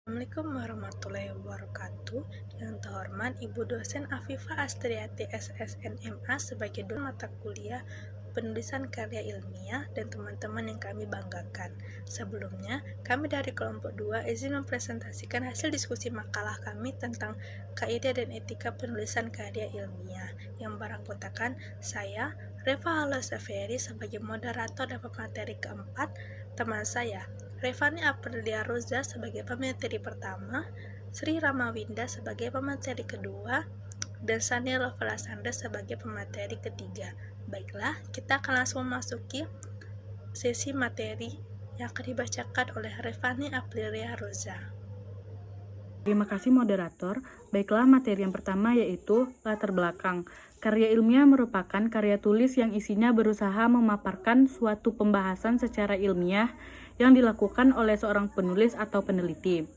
Assalamualaikum warahmatullahi wabarakatuh. Yang terhormat Ibu Dosen Afifah Astriati SSNMA sebagai dosen mata kuliah penulisan karya ilmiah dan teman-teman yang kami banggakan. Sebelumnya, kami dari kelompok 2 izin mempresentasikan hasil diskusi makalah kami tentang kaidah dan etika penulisan karya ilmiah yang beranggotakan saya, Reva Halasaferi sebagai moderator dan pemateri keempat, teman saya, Revani Aprilia Roza sebagai pemateri pertama, Sri Ramawinda sebagai pemateri kedua, dan Sania Lovelasandra sebagai pemateri ketiga. Baiklah, kita akan langsung memasuki sesi materi yang akan dibacakan oleh Revani Aprilia Roza. Terima kasih moderator. Baiklah, materi yang pertama yaitu latar belakang. Karya ilmiah merupakan karya tulis yang isinya berusaha memaparkan suatu pembahasan secara ilmiah yang dilakukan oleh seorang penulis atau peneliti.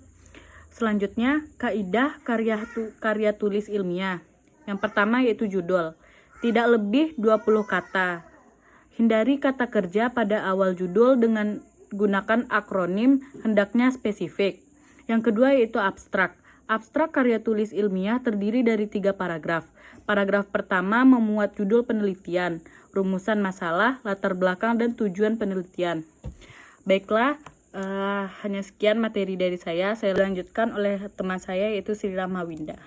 Selanjutnya, kaidah karya tulis ilmiah. Yang pertama yaitu judul. Tidak lebih 20 kata. Hindari kata kerja pada awal judul dengan gunakan akronim, hendaknya spesifik. Yang kedua yaitu abstrak. Abstrak karya tulis ilmiah terdiri dari 3 paragraf. Paragraf pertama memuat judul penelitian, rumusan masalah, latar belakang, dan tujuan penelitian. Baiklah, hanya sekian materi dari saya. Saya lanjutkan oleh teman saya yaitu Sri Ramawinda.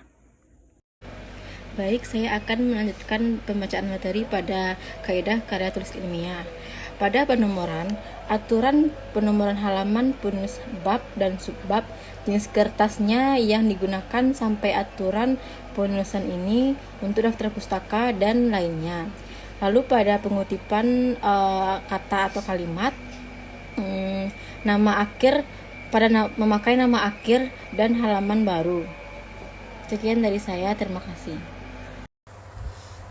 Baik, saya akan melanjutkan pembacaan materi pada kaidah karya tulis ilmiah. Pada penomoran, aturan penomoran halaman, penulis bab dan subbab, jenis kertasnya yang digunakan sampai aturan penulisan ini untuk daftar pustaka dan lainnya. Lalu pada pengutipan kata atau kalimat, nama akhir memakai nama akhir dan halaman baru. Sekian dari saya, terima kasih.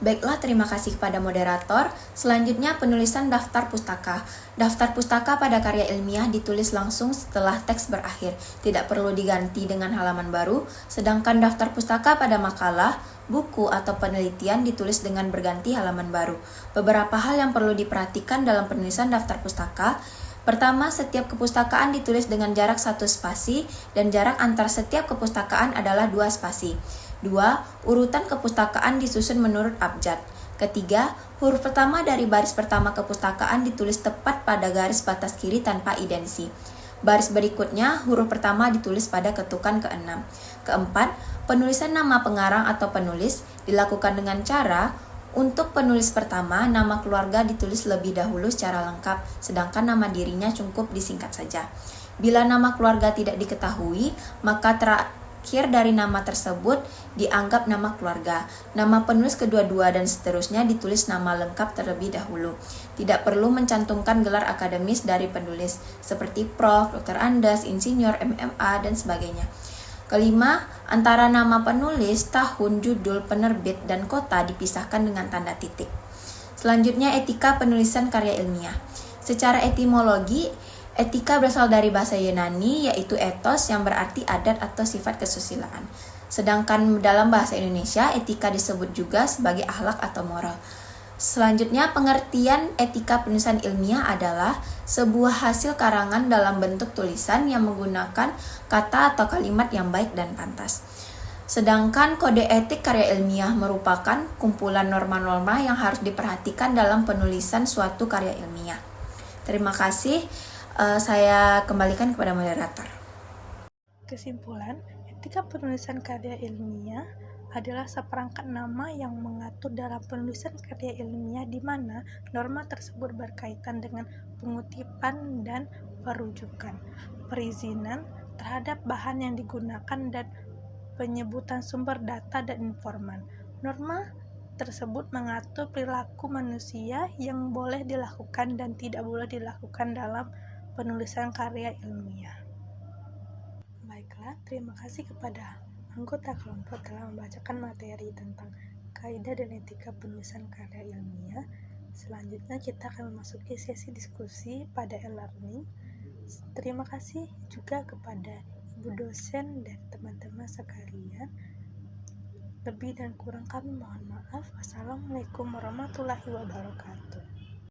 Baiklah, terima kasih kepada moderator. Selanjutnya penulisan daftar pustaka. Daftar pustaka pada karya ilmiah ditulis langsung setelah teks berakhir, tidak perlu diganti dengan halaman baru, sedangkan daftar pustaka pada makalah, buku, atau penelitian ditulis dengan berganti halaman baru. Beberapa hal yang perlu diperhatikan dalam penulisan daftar pustaka. Pertama, setiap kepustakaan ditulis dengan jarak 1 spasi dan jarak antar setiap kepustakaan adalah 2 spasi. 2. Urutan kepustakaan disusun menurut abjad. Ketiga, huruf pertama dari baris pertama kepustakaan ditulis tepat pada garis batas kiri tanpa idensi. Baris berikutnya, huruf pertama ditulis pada ketukan ke-6. Keempat, penulisan nama pengarang atau penulis dilakukan dengan cara untuk penulis pertama, nama keluarga ditulis lebih dahulu secara lengkap, sedangkan nama dirinya cukup disingkat saja. Bila nama keluarga tidak diketahui, maka terakhir dari nama tersebut dianggap nama keluarga. Nama penulis kedua-dua dan seterusnya ditulis nama lengkap terlebih dahulu. Tidak perlu mencantumkan gelar akademis dari penulis, seperti Prof, Dr. Andes, Insinyur, MMA, dan sebagainya. Kelima, antara nama penulis, tahun, judul, penerbit, dan kota dipisahkan dengan tanda titik. Selanjutnya, etika penulisan karya ilmiah. Secara etimologi, etika berasal dari bahasa Yunani, yaitu ethos yang berarti adat atau sifat kesusilaan. Sedangkan dalam bahasa Indonesia, etika disebut juga sebagai akhlak atau moral. Selanjutnya, pengertian etika penulisan ilmiah adalah sebuah hasil karangan dalam bentuk tulisan yang menggunakan kata atau kalimat yang baik dan pantas. Sedangkan kode etik karya ilmiah merupakan kumpulan norma-norma yang harus diperhatikan dalam penulisan suatu karya ilmiah. Terima kasih, saya kembalikan kepada moderator. Kesimpulan, etika penulisan karya ilmiah adalah seperangkat nama yang mengatur dalam penulisan karya ilmiah di mana norma tersebut berkaitan dengan pengutipan dan perujukan, perizinan terhadap bahan yang digunakan, dan penyebutan sumber data dan informan. Norma tersebut mengatur perilaku manusia yang boleh dilakukan dan tidak boleh dilakukan dalam penulisan karya ilmiah. Baiklah, terima kasih kepada anggota kelompok telah membacakan materi tentang kaidah dan etika penulisan karya ilmiah. Selanjutnya kita akan memasuki sesi diskusi pada e-learning. Terima kasih juga kepada Ibu dosen dan teman-teman sekalian. Lebih dan kurang kami mohon maaf. Wassalamualaikum warahmatullahi wabarakatuh.